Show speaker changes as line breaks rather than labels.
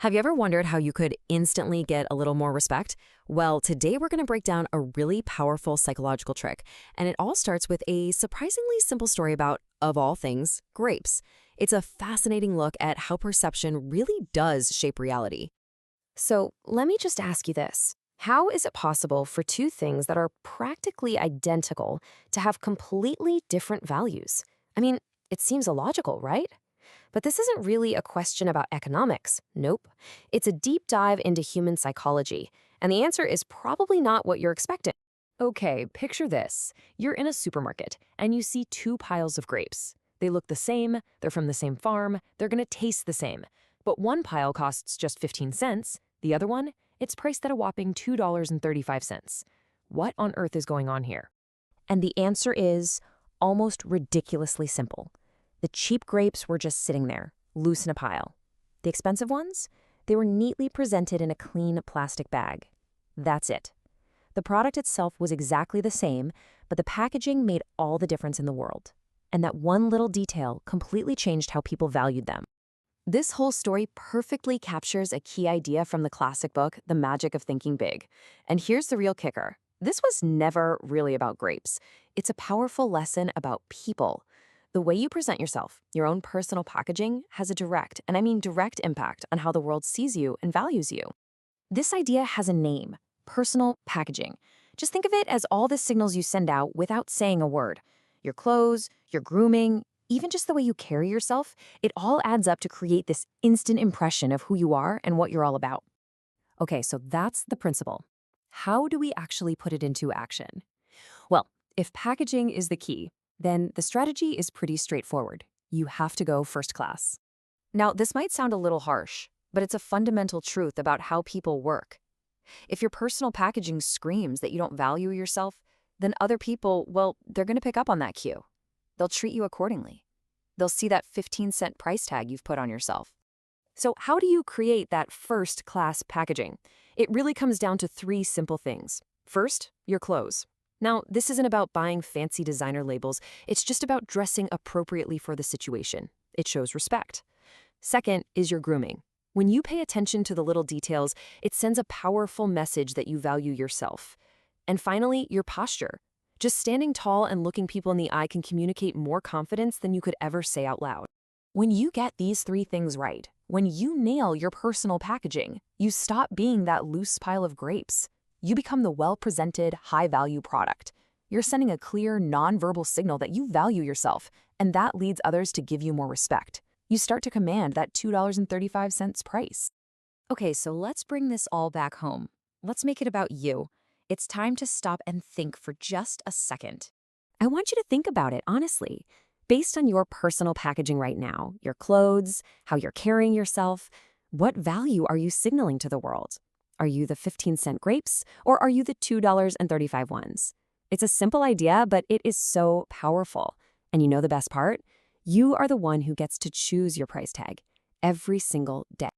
Have you ever wondered how you could instantly get a little more respect? Well, today we're going to break down a really powerful psychological trick, and it all starts with a surprisingly simple story about, of all things, grapes. It's a fascinating look at how perception really does shape reality.
So let me just ask you this. How is it possible for two things that are practically identical to have completely different values? I mean, it seems illogical, right? But this isn't really a question about economics. Nope. It's a deep dive into human psychology. And the answer is probably not what you're expecting. Okay, picture this. You're in a supermarket and you see two piles of grapes. They look the same, they're from the same farm, they're gonna taste the same. But one pile costs just 15 cents, the other one, it's priced at a whopping $2.35. What on earth is going on here? And the answer is almost ridiculously simple. The cheap grapes were just sitting there, loose in a pile. The expensive ones? They were neatly presented in a clean plastic bag. That's it. The product itself was exactly the same, but the packaging made all the difference in the world. And that one little detail completely changed how people valued them. This whole story perfectly captures a key idea from the classic book, The Magic of Thinking Big. And here's the real kicker. This was never really about grapes. It's a powerful lesson about people. The way you present yourself, your own personal packaging, has a direct, and I mean direct impact on how the world sees you and values you. This idea has a name, personal packaging. Just think of it as all the signals you send out without saying a word. Your clothes, your grooming, even just the way you carry yourself, it all adds up to create this instant impression of who you are and what you're all about. Okay, so that's the principle. How do we actually put it into action? Well, if packaging is the key, then the strategy is pretty straightforward. You have to go first class. Now, this might sound a little harsh, but it's a fundamental truth about how people work. If your personal packaging screams that you don't value yourself, then other people, well, they're going to pick up on that cue. They'll treat you accordingly. They'll see that 15-cent price tag you've put on yourself. So how do you create that first-class packaging? It really comes down to three simple things. First, your clothes. Now, this isn't about buying fancy designer labels. It's just about dressing appropriately for the situation. It shows respect. Second is your grooming. When you pay attention to the little details, it sends a powerful message that you value yourself. And finally, your posture. Just standing tall and looking people in the eye can communicate more confidence than you could ever say out loud. When you get these three things right, when you nail your personal packaging, you stop being that loose pile of grapes. You become the well-presented, high-value product. You're sending a clear, non-verbal signal that you value yourself, and that leads others to give you more respect. You start to command that $2.35 price. Okay, so let's bring this all back home. Let's make it about you. It's time to stop and think for just a second. I want you to think about it, honestly. Based on your personal packaging right now, your clothes, how you're carrying yourself, what value are you signaling to the world? Are you the 15-cent grapes, or are you the $2.35 ones? It's a simple idea, but it is so powerful. And you know the best part? You are the one who gets to choose your price tag every single day.